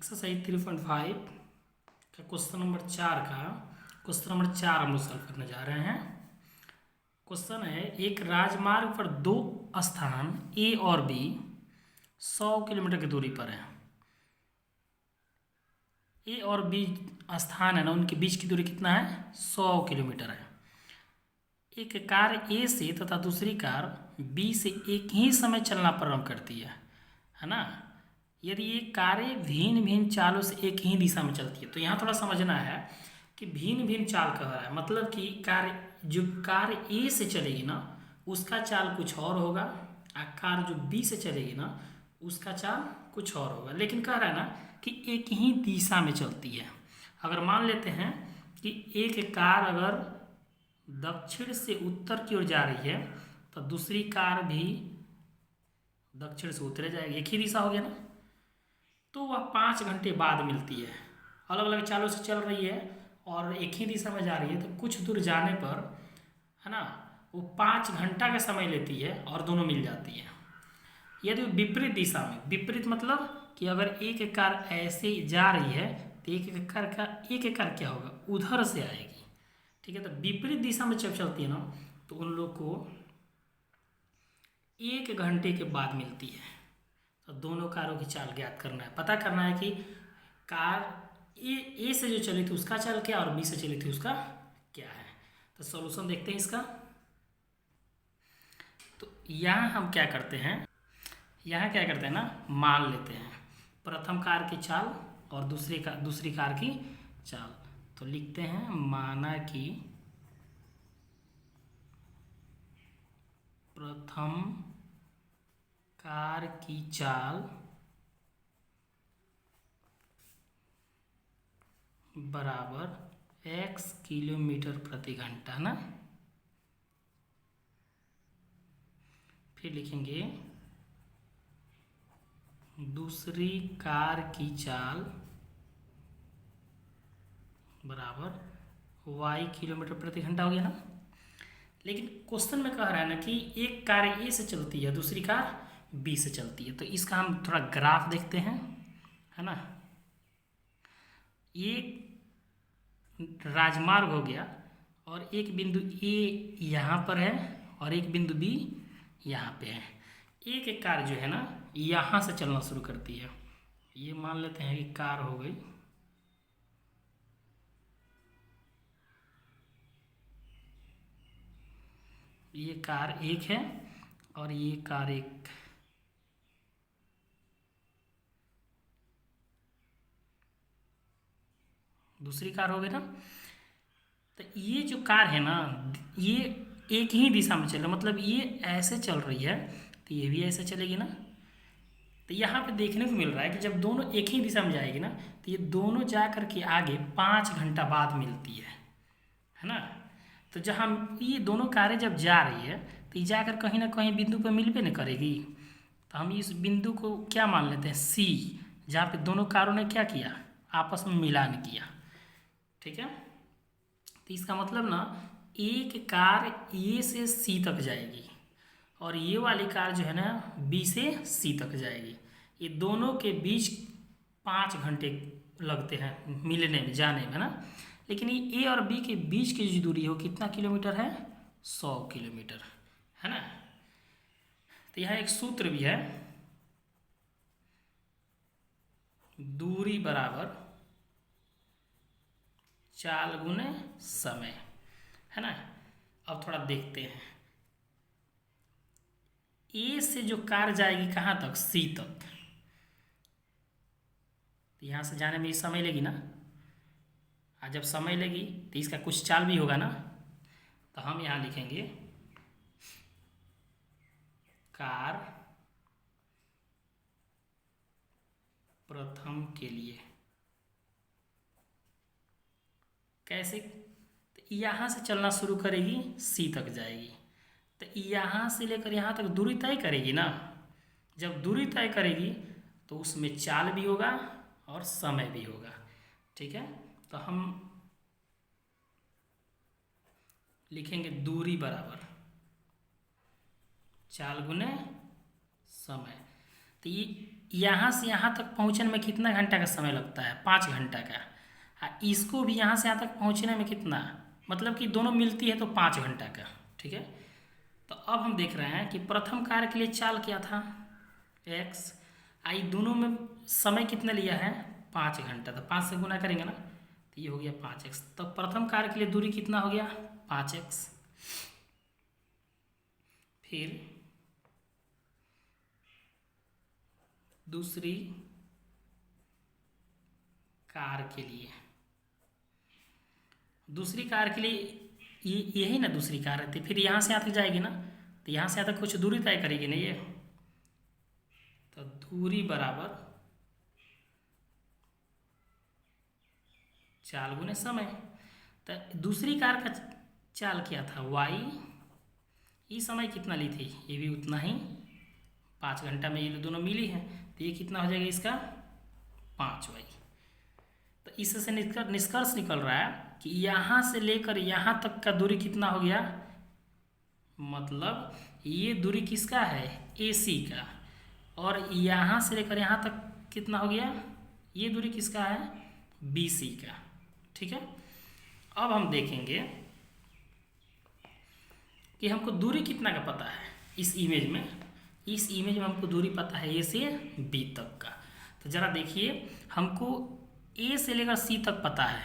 Exercise 3.5 का question number 4 हम लोग सॉल्व करने जा रहे हैं। क्वेश्चन है, एक राजमार्ग पर दो स्थान ए और बी 100 किलोमीटर की दूरी पर है। ए और बी स्थान है ना, उनके बीच की दूरी कितना है? 100 किलोमीटर है। एक कार ए से तथा दूसरी कार बी से एक ही समय चलना प्रारंभ करती है ना। यदि ये कारें भिन्न भिन्न चालों से एक ही दिशा में चलती है, तो यहाँ थोड़ा समझना है कि भिन्न भिन्न चाल कह रहा है, मतलब कि कार ए से चलेगी ना उसका चाल कुछ और होगा, और कार जो बी से चलेगी ना उसका चाल कुछ और होगा। लेकिन कह रहा है ना कि एक ही दिशा में चलती है। अगर मान लेते हैं कि एक कार अगर दक्षिण से उत्तर की ओर जा रही है तो दूसरी कार भी दक्षिण से उत्तर जाएगी, एक ही दिशा हो गया ना। तो वह 5 घंटे बाद मिलती है। अलग अलग चालों से चल रही है और एक ही दिशा में जा रही है, तो कुछ दूर जाने पर है ना वो 5 घंटा का समय लेती है और दोनों मिल जाती है। यदि विपरीत दिशा में, विपरीत मतलब कि अगर एक कार ऐसे जा रही है तो एक कार क्या होगा, उधर से आएगी। ठीक है, तो विपरीत दिशा में जब चलती है ना तो उन लोग को 1 घंटे के बाद मिलती है। तो दोनों कारों की चाल ज्ञात करना है, पता करना है कि कार ए से जो चली थी उसका चाल क्या और बी से चली थी उसका क्या है। तो सॉल्यूशन देखते हैं इसका। तो यहाँ हम क्या करते हैं, ना मान लेते हैं प्रथम कार की चाल और दूसरी कार की चाल। तो लिखते हैं माना कि प्रथम कार की चाल बराबर x किलोमीटर प्रति घंटा ना। फिर लिखेंगे दूसरी कार की चाल बराबर y किलोमीटर प्रति घंटा हो गया ना। लेकिन क्वेश्चन में कह रहा है ना कि एक कार ए से चलती है दूसरी कार बी से चलती है, तो इसका हम थोड़ा ग्राफ देखते हैं, है ना। एक राजमार्ग हो गया और एक बिंदु ए यहाँ पर है और एक बिंदु बी यहाँ पे है। एक कार जो है ना यहाँ से चलना शुरू करती है। ये मान लेते हैं कि कार हो गई, ये कार एक है और ये कार एक, दूसरी कार हो गई ना। तो ये जो कार है ना ये एक ही दिशा में चल रहा है, मतलब ये ऐसे चल रही है तो ये भी ऐसे चलेगी ना। तो यहाँ पे देखने को मिल रहा है कि जब दोनों एक ही दिशा में जाएगी ना तो ये दोनों जा कर के आगे 5 घंटा बाद मिलती है ना। तो जहाँ ये दोनों कारें जब जा रही है तो ये जाकर कहीं ना कहीं बिंदु पर मिलबे न करेगी। तो हम इस बिंदु को क्या मान लेते हैं, सी, जहाँ पे दोनों कारों ने क्या किया, आपस में मिलान किया। ठीक है, तो इसका मतलब ना एक कार ए से सी तक जाएगी और ये वाली कार जो है ना बी से सी तक जाएगी। ये दोनों के बीच 5 घंटे लगते हैं मिलने में, जाने में ना। लेकिन ये ए और बी के बीच की जो दूरी हो कितना किलोमीटर है, 100 किलोमीटर, है ना। तो यहाँ एक सूत्र भी है, दूरी बराबर चाल गुने समय, है ना। अब थोड़ा देखते हैं, ए से जो कार जाएगी कहाँ तक, सी तक, तो यहाँ से जाने में समय लेगी ना। और जब समय लेगी तो इसका कुछ चाल भी होगा ना। तो हम यहाँ लिखेंगे कार प्रथम के लिए कैसे, तो यहाँ से चलना शुरू करेगी सी तक जाएगी, तो यहाँ से लेकर यहाँ तक दूरी तय करेगी ना। जब दूरी तय करेगी तो उसमें चाल भी होगा और समय भी होगा। ठीक है, तो हम लिखेंगे दूरी बराबर चाल गुने समय। तो यहाँ से यहाँ तक पहुँचने में कितना घंटा का समय लगता है, 5 घंटा का। इसको भी यहाँ से यहाँ तक पहुँचने में कितना, मतलब कि दोनों मिलती है तो 5 घंटा का। ठीक है, तो अब हम देख रहे हैं कि प्रथम कार्य के लिए चाल क्या था, x। आई दोनों में समय कितना लिया है, 5 घंटा। तो 5 से गुना करेंगे ना, तो ये हो गया 5x। तो प्रथम कार्य के लिए दूरी कितना हो गया, 5x। फिर दूसरी कार के लिए, दूसरी कार के लिए यही ना दूसरी कार रहती, फिर यहाँ से यहाँ तक जाएगी ना, तो यहाँ से यहाँ तक कुछ दूरी तय करेगी ना ये, तो दूरी बराबर चाल गुने समय। तो दूसरी कार का चाल क्या था, y। ये समय कितना ली थी, ये भी उतना ही, 5 घंटा में ये दोनों मिली है, तो ये कितना हो जाएगा इसका 5y। तो इससे निष्कर्ष निकल रहा है कि यहाँ से लेकर यहाँ तक का दूरी कितना हो गया, मतलब ये दूरी किसका है, AC का। और यहाँ से लेकर यहाँ तक कितना हो गया, ये दूरी किसका है, BC का। ठीक है, अब हम देखेंगे कि हमको दूरी कितना का पता है इस इमेज में। इस इमेज में हमको दूरी पता है A से B तक का। तो ज़रा देखिए, हमको A से लेकर C तक पता है,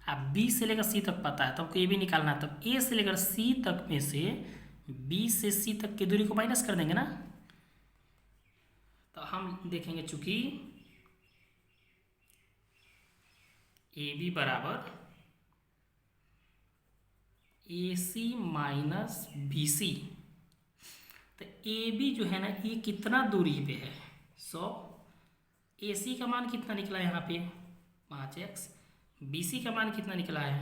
अब B से लेकर C तक पता है, तो हमको ये भी निकालना है। तब A से लेकर C तक में से B से C तक की दूरी को माइनस कर देंगे ना, तो हम देखेंगे चूंकि AB बराबर AC माइनस BC, तो AB जो है ना, ये कितना दूरी पे है, 100। AC का मान कितना निकला है यहाँ पे, 5x। BC का मान कितना निकला है,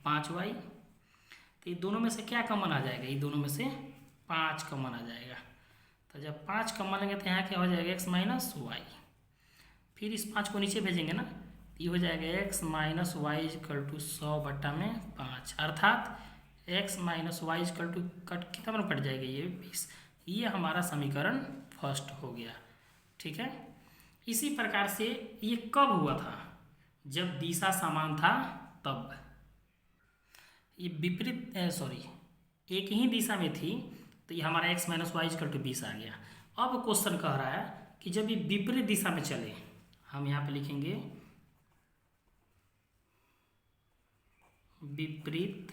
5y। तो ये दोनों में से क्या कॉमन आ जाएगा, ये दोनों में से 5 कॉमन आ जाएगा। तो जब 5 कॉमन लेंगे तो यहाँ क्या हो जाएगा, x माइनस वाई। फिर इस 5 को नीचे भेजेंगे ना, तो ये हो जाएगा x minus y equal to 100/5, अर्थात x minus y equal to कितना में कट जाएगा, ये 20। ये हमारा समीकरण फर्स्ट हो गया। ठीक है, इसी प्रकार से ये कब हुआ था, जब दिशा समान था तब। ये विपरीत एक ही दिशा में थी, तो ये हमारा x minus y equal to 20 आ गया। अब क्वेश्चन कह रहा है कि जब ये विपरीत दिशा में चले, हम यहाँ पे लिखेंगे विपरीत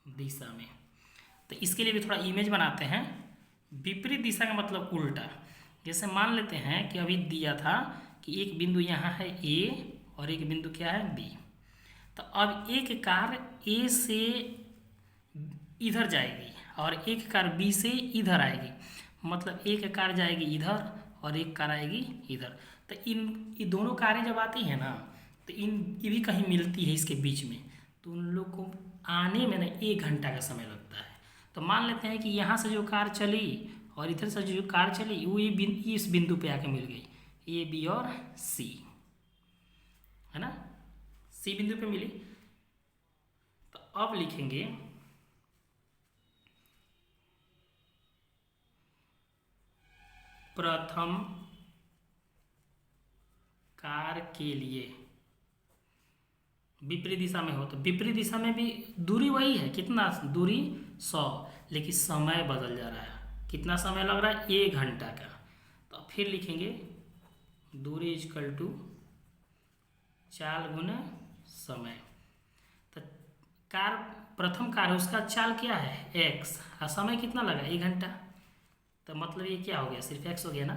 दिशा में। तो इसके लिए भी थोड़ा इमेज बनाते हैं। विपरीत दिशा का मतलब उल्टा। जैसे मान लेते हैं कि अभी दिया था कि एक बिंदु यहाँ है A और एक बिंदु क्या है B। तो अब एक कार A से इधर जाएगी और एक कार B से इधर आएगी, मतलब एक कार जाएगी इधर और एक कार आएगी इधर। तो ये दोनों कारें जब आती हैं ना, तो ये भी कहीं मिलती है इसके बीच में, तो उन लोग को आने में ना 1 घंटा का समय लगता है। तो मान लेते हैं कि यहाँ से जो कार चली और इधर से जो कार चली, वो इस बिंदु पे आके मिल गई, A B और C, है ना, C बिंदु पे मिली। तो अब लिखेंगे प्रथम कार के लिए विपरीत दिशा में हो, तो विपरीत दिशा में भी दूरी वही है, कितना दूरी 100, लेकिन समय बदल जा रहा है। कितना समय लग रहा है, 1 घंटा का। तो फिर लिखेंगे दूरी इक्वल टू चाल गुना समय। तो कार प्रथम कार है, उसका चाल क्या है x, और समय कितना लगा 1 घंटा। तो मतलब ये क्या हो गया, सिर्फ x हो गया ना।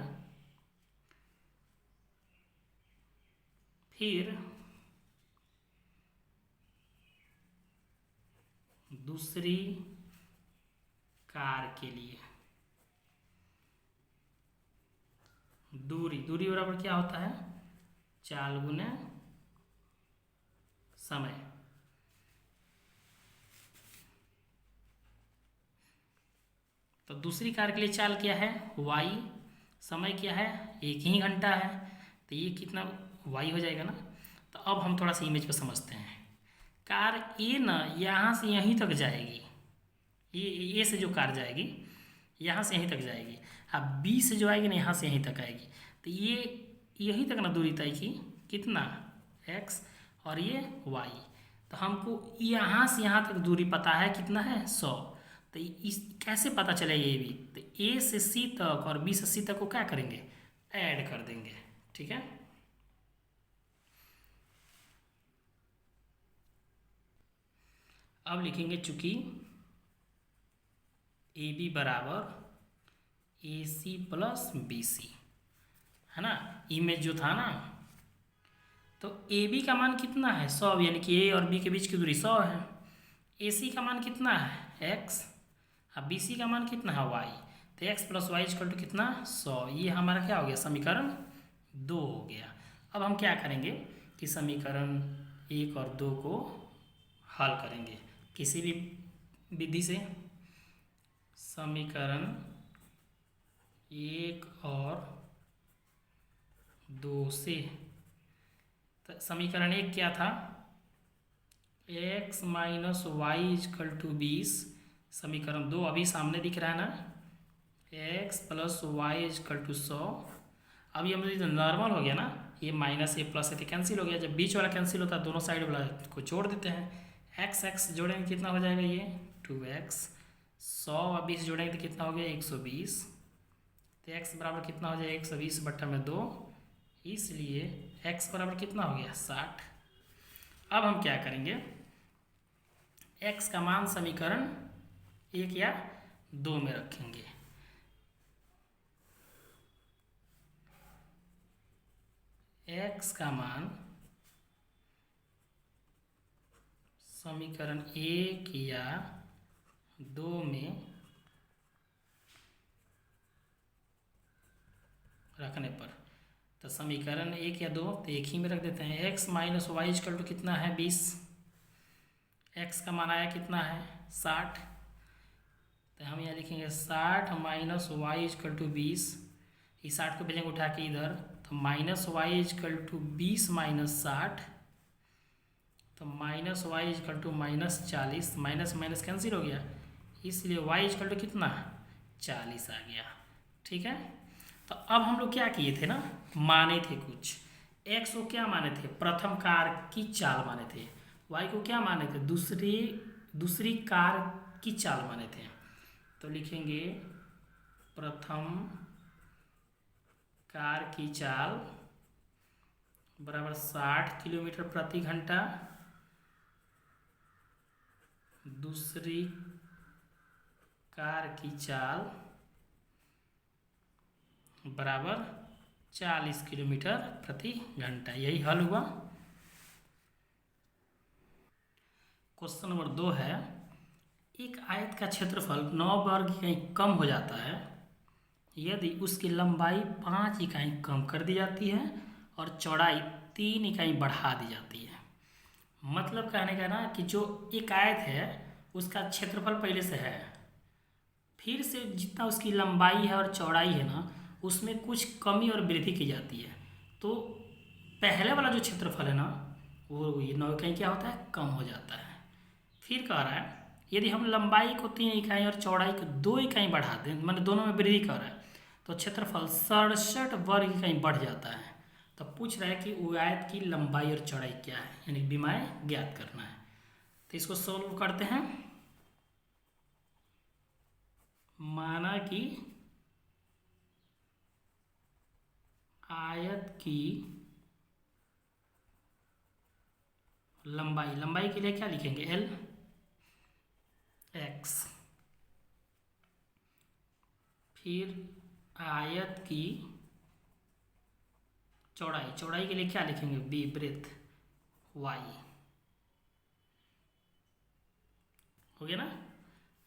फिर दूसरी कार के लिए दूरी बराबर क्या होता है, चाल गुना समय। तो दूसरी कार के लिए चाल क्या है, y, समय क्या है 1 ही घंटा है, तो ये कितना y हो जाएगा ना। तो अब हम थोड़ा सा इमेज को समझते हैं। कार A ना यहाँ से यहीं तक जाएगी, ये से जो कार जाएगी यहाँ से यहीं तक जाएगी, अब बी से जो आएगी ना यहाँ से यहीं तक आएगी, तो ये यहीं तक ना दूरी तय की कितना x और ये y। तो हमको यहाँ से यहाँ तक दूरी पता है कितना है 100। तो इस कैसे पता चलेगा ये भी, तो a से c तक और b से c तक को क्या करेंगे ऐड कर देंगे। ठीक है, अब लिखेंगे चूंकि ए बी बराबर ए सी प्लस बी सी है ना, इमेज जो था ना, तो ए बी का मान कितना है 100, यानी कि ए और बी के बीच की दूरी 100 है। ए सी का मान कितना है x, अब बी सी का मान कितना है y। तो x plus y equal to कितना 100। ये हमारा क्या हो गया समीकरण 2 हो गया। अब हम क्या करेंगे कि समीकरण 1 और 2 को हल करेंगे किसी भी विधि से। समीकरण 1 और 2 से, तो समीकरण 1 क्या था x minus y equal to 20। समीकरण 2 अभी सामने दिख रहा है ना, x plus y equal to 100। अभी हम नॉर्मल हो गया ना, ये माइनस ए प्लस ए तो कैंसिल हो गया। जब बीच वाला कैंसिल होता है दोनों साइड वाला को जोड़ देते हैं। x जोड़ेंगे कितना हो जाएगा ये 2x, 100 और 20 जोड़ेंगे तो कितना हो गया 120। तो x बराबर कितना हो जाएगा 120/2, इसलिए x बराबर कितना हो गया 60। अब हम क्या करेंगे, x का मान समीकरण 1 या 2 में रखेंगे। x का मान समीकरण 1 या 2 में रखने पर, तो समीकरण 1 या 2 तो एक ही में रख देते हैं। x minus y equal to कितना है 20, x का मान आया कितना है 60। तो हम यहाँ लिखेंगे 60 माइनस वाई इक्वल टू 20, इस 60 को भेजेंगे उठा के इधर, तो minus y equal to 20 minus 60, तो minus y equal to minus 40, minus minus cancel हो गया, इसलिए वाई इक्वल टू कितना 40 आ गया। ठीक है, तो अब हम लोग क्या किए थे ना, माने थे कुछ। x को क्या माने थे प्रथम कार की चाल माने थे, y को क्या माने थे दूसरी कार की चाल माने थे। तो लिखेंगे प्रथम कार की चाल बराबर 60 किलोमीटर प्रति घंटा, दूसरी कार की चाल बराबर 40 किलोमीटर प्रति घंटा। यही हल हुआ। क्वेश्चन नंबर 2 है, एक आयत का क्षेत्रफल 9 वर्ग इकाई कम हो जाता है यदि उसकी लंबाई 5 इकाई कम कर दी जाती है और चौड़ाई 3 इकाई बढ़ा दी जाती है। मतलब कहने का ना कि जो एक आयत है उसका क्षेत्रफल पहले से है, फिर से जितना उसकी लंबाई है और चौड़ाई है ना उसमें कुछ कमी और वृद्धि की जाती है। तो पहले वाला जो क्षेत्रफल है ना वो ये 9 इकाई क्या होता है कम हो जाता है। फिर कह रहा है यदि हम लंबाई को 3 इकाई और चौड़ाई को 2 इकाई बढ़ा दें, मतलब दोनों में वृद्धि कर रहा है, तो क्षेत्रफल 67 वर्ग इकाई बढ़ जाता है। तो पूछ रहा है कि वो आयत की लंबाई और चौड़ाई क्या है, यानी विमाएँ ज्ञात करना है। तो इसको सोल्व करते हैं। माना कि आयत की लंबाई के लिए क्या लिखेंगे L x, फिर आयत की चौड़ाई के लिए क्या लिखेंगे B ब्रेथ y। हो गया ना।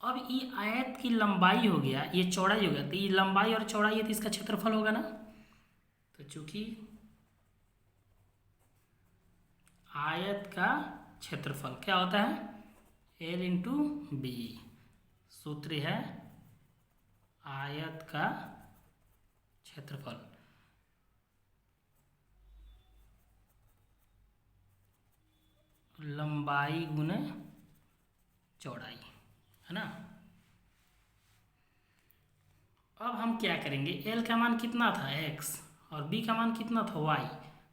अब ये आयत की लंबाई हो गया, ये चौड़ाई हो गया, तो ये लंबाई और चौड़ाई है तो इसका क्षेत्रफल होगा ना। तो चूंकि आयत का क्षेत्रफल क्या होता है L इंटू बी, सूत्र है आयत का क्षेत्रफल लंबाई गुने चौड़ाई, है ना। अब हम क्या करेंगे, एल का मान कितना था x और b का मान कितना था y,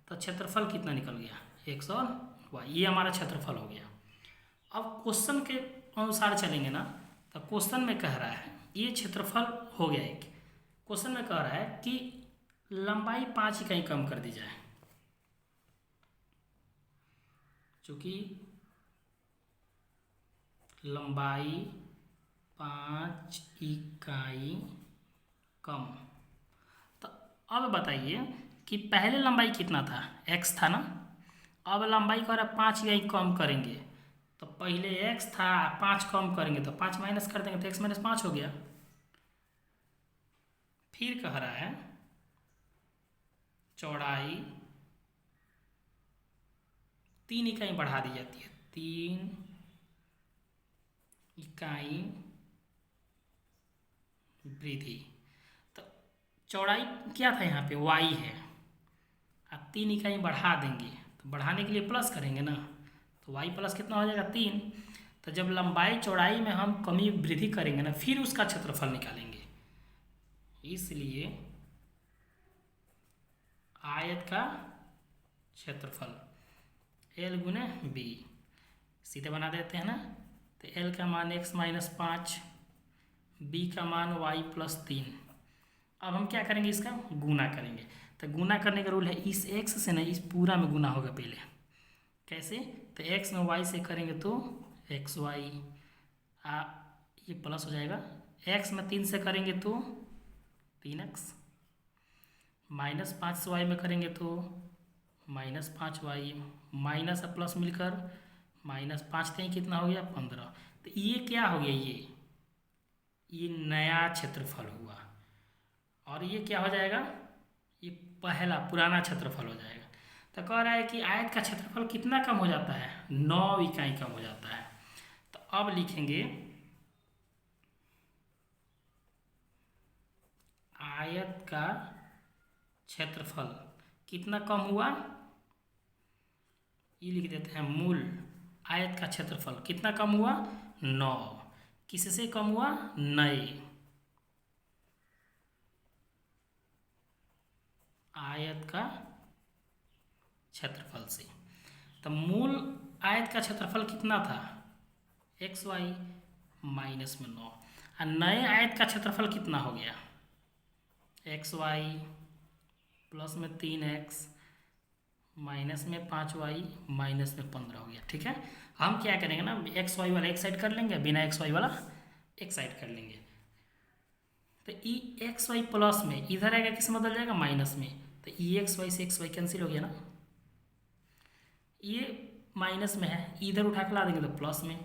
तो क्षेत्रफल कितना निकल गया, x और y, ये हमारा क्षेत्रफल हो गया। अब क्वेश्चन के अनुसार चलेंगे ना, तो क्वेश्चन में कह रहा है ये क्षेत्रफल हो गया एक, क्वेश्चन में कह रहा है कि लंबाई 5 इकाई कम कर दी जाए, चूँकि लंबाई 5 इकाई कम। तो अब बताइए कि पहले लंबाई कितना था, x था ना, अब लंबाई का 5 इकाई कम करेंगे, तो पहले x था 5 कम करेंगे तो 5 माइनस कर देंगे तो x माइनस 5 हो गया। फिर कह रहा है चौड़ाई 3 इकाई बढ़ा दी जाती है, 3 इकाई वृद्धि। तो चौड़ाई क्या था यहाँ पे, y है, अब 3 इकाई बढ़ा देंगे तो बढ़ाने के लिए प्लस करेंगे ना, तो y प्लस कितना हो जाएगा 3। तो जब लंबाई चौड़ाई में हम कमी वृद्धि करेंगे ना, फिर उसका क्षेत्रफल निकालेंगे, इसलिए आयत का क्षेत्रफल l गुने b सीधे बना देते हैं ना, तो l का मान x माइनस 5, b का मान y प्लस 3। अब हम क्या करेंगे, इसका गुना करेंगे, तो गुना करने का रूल है इस x से ना इस पूरा में गुना होगा पहले, कैसे, तो x में y से करेंगे तो xy, ये प्लस हो जाएगा, x में 3 से करेंगे तो 3x, माइनस 5 से y में करेंगे तो माइनस 5y, माइनस और प्लस मिलकर माइनस 5 थे कितना हो गया 15। तो ये क्या हो गया, ये नया क्षेत्रफल हुआ, और ये क्या हो जाएगा, ये पहला पुराना क्षेत्रफल हो जाएगा। तो कह रहा है कि आयत का क्षेत्रफल कितना कम हो जाता है, 9 इकाई कम हो जाता है। तो अब लिखेंगे आयत का क्षेत्रफल कितना कम हुआ, ये लिख देते हैं मूल आयत का क्षेत्रफल कितना कम हुआ, 9, किससे कम हुआ, नए आयत का क्षेत्रफल से। तो मूल आयत का क्षेत्रफल कितना था, xy माइनस में 9, और नए आयत का क्षेत्रफल कितना हो गया, xy प्लस में 3x माइनस में 5y माइनस में 15 हो गया। ठीक है, हम क्या करेंगे ना, एक्स वाई वाला एक साइड कर लेंगे, बिना एक्स वाई वाला एक साइड कर लेंगे। तो ई एक्स वाई प्लस में इधर आएगा किस में बदल जाएगा, माइनस में, तो ई एक्स वाई से एक्स वाई कैंसिल हो गया ना, ये माइनस में है, इधर उठा के ला देंगे तो प्लस में,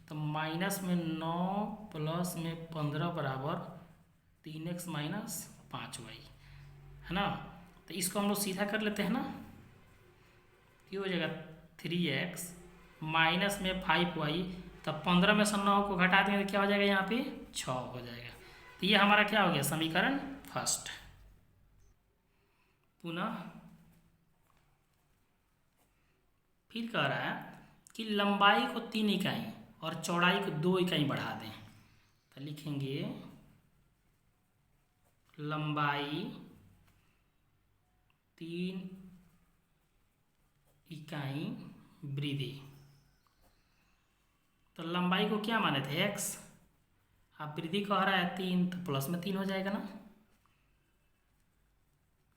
तो माइनस में 9 प्लस में 15 बराबर 3x माइनस 5y है ना। तो इसको हम लोग सीधा कर लेते हैं ना, ये हो जाएगा 3x माइनस में 5y, तब 15 में से 9 को घटा देंगे तो क्या हो जाएगा, यहाँ पे 6 हो जाएगा। तो ये हमारा क्या हो गया, समीकरण फर्स्ट। पुनः फिर कह रहा है कि लंबाई को 3 इकाई और चौड़ाई को 2 इकाई बढ़ा दें, तो लिखेंगे लंबाई 3 इकाई वृद्धि। तो लंबाई को क्या माने थे, x, अब वृद्धि कह रहा है 3, तो प्लस में 3 हो जाएगा ना,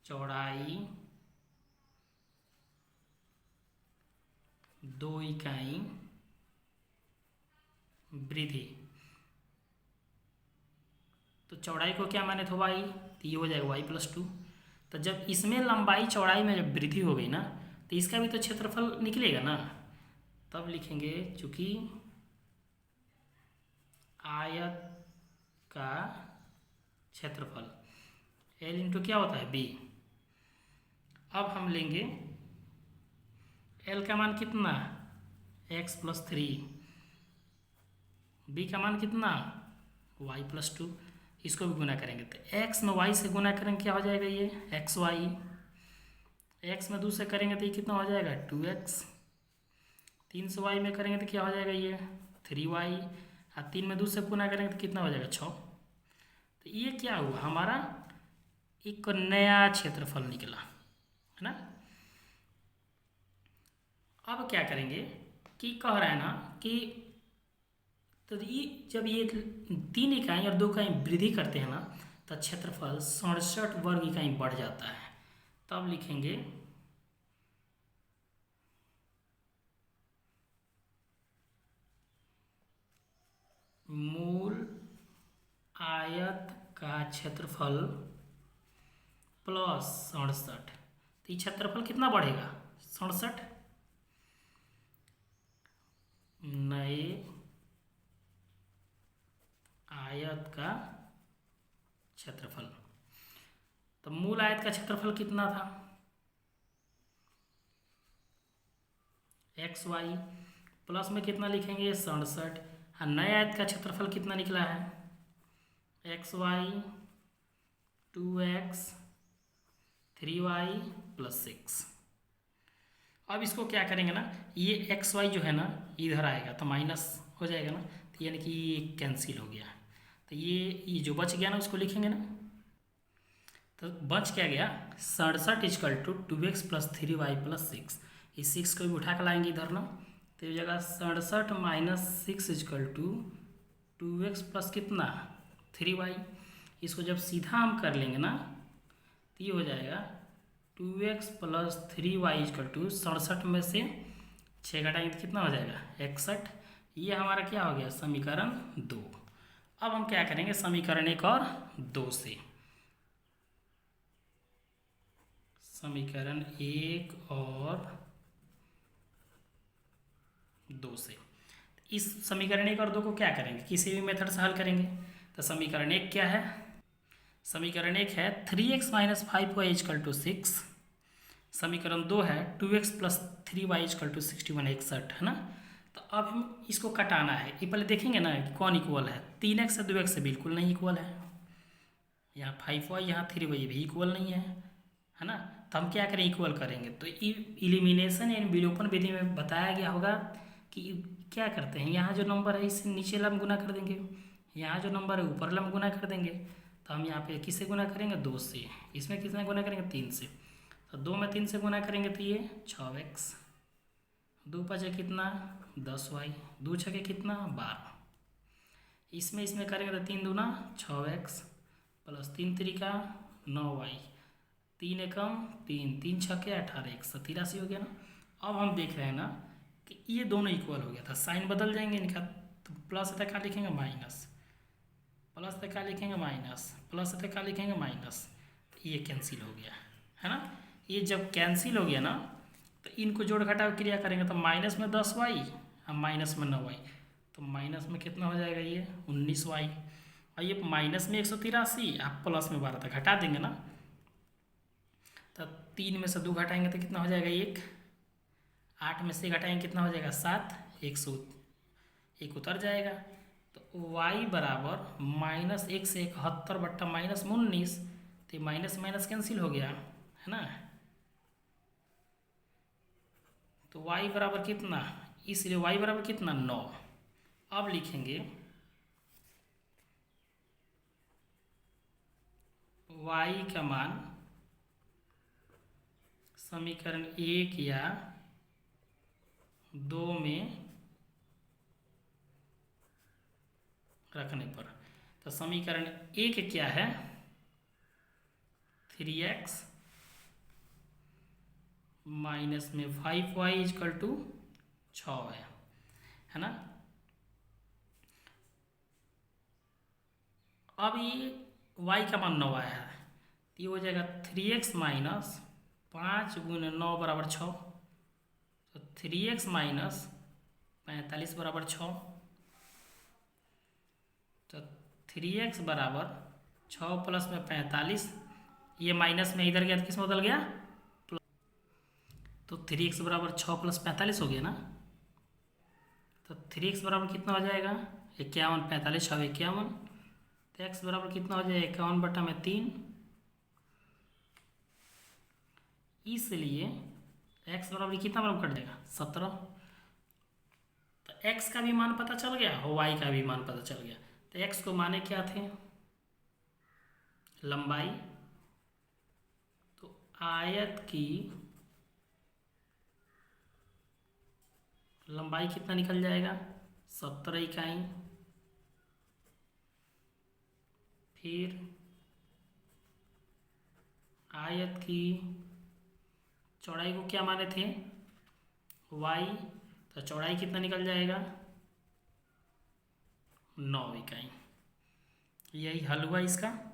चौड़ाई 2 इकाई वृद्धि। तो चौड़ाई को क्या माने थे, y, तो ये हो जाएगा y प्लस 2। तो जब इसमें लंबाई चौड़ाई में जब वृद्धि हो गई ना, तो इसका भी तो क्षेत्रफल निकलेगा ना, तब लिखेंगे चूँकि आयत का क्षेत्रफल L इंटू क्या होता है, b। अब हम लेंगे L का मान कितना, x प्लस 3, b का मान कितना, y प्लस 2, इसको भी गुना करेंगे तो x में y से गुना करेंगे क्या हो जाएगा, ये xy, x में 2 से करेंगे तो ये कितना हो जाएगा 2x, 3 से y में करेंगे तो क्या हो जाएगा, ये 3y, और 3 में 2 से गुना करेंगे तो कितना हो जाएगा 6। तो ये क्या हुआ, हमारा एक नया क्षेत्रफल निकला, है ना। अब क्या करेंगे कि कह रहा है ना कि तो ये जब ये 3 इकाई और 2 इकाई वृद्धि करते हैं ना तो क्षेत्रफल 67 वर्ग इकाई बढ़ जाता है। तब लिखेंगे मूल आयत का क्षेत्रफल प्लस 67। तो ये क्षेत्रफल कितना बढ़ेगा, 67 नए आयत का क्षेत्रफल। तो मूल आयत का क्षेत्रफल कितना था, एक्स वाई, प्लस में कितना लिखेंगे 67, और नए आयत का क्षेत्रफल कितना निकला है, x Y 2x 3y plus 6। अब इसको क्या करेंगे ना, ये एक्स वाई जो है ना इधर आएगा तो माइनस हो जाएगा ना, तो यानी कि ये कैंसिल हो गया। तो ये जो बच गया ना उसको लिखेंगे ना, तो बच क्या गया 67 is equal to 2x plus 3y plus 6। इस 6 को भी उठा कर लाएंगे इधर ना, तो ये जगह 67 minus 6 is equal to 2x plus कितना 3y। इसको जब सीधा हम कर लेंगे ना तो ये हो जाएगा 2x plus 3y is equal to 67 में से 6 घटाएंगे तो कितना हो जाएगा 61। ये हमारा क्या हो गया समीकरण 2। अब हम क्या करेंगे समीकरण 1 और 2 से, समीकरण 1 और 2 से इस समीकरण 1 और 2 को क्या करेंगे, किसी भी मेथड से हल करेंगे। तो समीकरण 1 क्या है, समीकरण 1 है 3x minus 5y is equal to 6। समीकरण 2 है 2x plus 3y is equal to 61 61, है ना। तो अब हम इसको कटाना है, ये पहले देखेंगे ना कि कौन इक्वल है। 3x से 2x से बिल्कुल नहीं इक्वल है, यहाँ 5y यहाँ 3y भी इक्वल नहीं है ना। तो हम क्या करें इक्वल करेंगे, तो इलिमिनेशन यानी विलोपन विधि में बताया गया होगा कि क्या करते हैं, यहाँ जो नंबर है इससे नीचे लंब गुना कर देंगे, यहाँ जो नंबर है ऊपर लंब गुना कर देंगे। तो हम यहाँ पे किससे गुना करेंगे 2 से, इसमें किसने गुना करेंगे 3 से। तो 2 में 3 से गुना करेंगे तो ये 6x, 2 पचे कितना 10y, 2 छके कितना 12। इसमें करेंगे तो 3 दूना 6x प्लस 3 त्रिका 9y, 3 एकम 3, 3 छके 18, 183 हो गया ना। अब हम देख रहे हैं ना कि ये दोनों इक्वल हो गया था, साइन बदल जाएंगे इनका। तो प्लस है क्या लिखेंगे माइनस, प्लस है क्या लिखेंगे माइनस, प्लस है क्या लिखेंगे माइनस। ये कैंसिल हो गया है ना। ये जब कैंसिल हो गया ना तो इनको जोड़ घटाव क्रिया करेंगे तो माइनस में 10y और माइनस में 9y, तो माइनस में कितना हो जाएगा ये 19y, और ये माइनस में 183 आप प्लस में 12 तक घटा देंगे ना। तो 3 में से 2 घटाएंगे तो कितना हो जाएगा 1, 8 में से घटाएंगे कितना हो जाएगा 7, 101 उतर जाएगा। तो y बराबर माइनस 1 से 71 बट्टा माइनस में 19, तो माइनस माइनस कैंसिल हो गया है ना। तो y बराबर कितना, इसलिए y बराबर कितना 9। अब लिखेंगे y का मान समीकरण 1 या 2 में रखने पर। तो समीकरण 1 क्या है 3x माइनस में 5y इजकल टू 6 है ना। अब ये y का मान 9 आया है तो ये हो जाएगा 3x माइनस 5 गुने 9 बराबर 6, तो 3x माइनस 45 बराबर 6। तो 3x बराबर 6 प्लस में 45, ये माइनस में इधर गया तो किस में बदल गया, तो 3x बराबर 6 प्लस 45 हो गया ना। तो 3x बराबर कितना हो जाएगा 51, 45 6 51, तो x बराबर कितना हो जाएगा 51 बटा में 3। इसलिए x बराबर कितना बराबर कट जाएगा 17। तो x का भी मान पता चल गया और y का भी मान पता चल गया। तो x को माने क्या थे लंबाई, तो आयत की लंबाई कितना निकल जाएगा, 17 इकाई। फिर आयत की चौड़ाई को क्या माने थे, y, तो चौड़ाई कितना निकल जाएगा, 9 इकाई। यही हल हुआ इसका।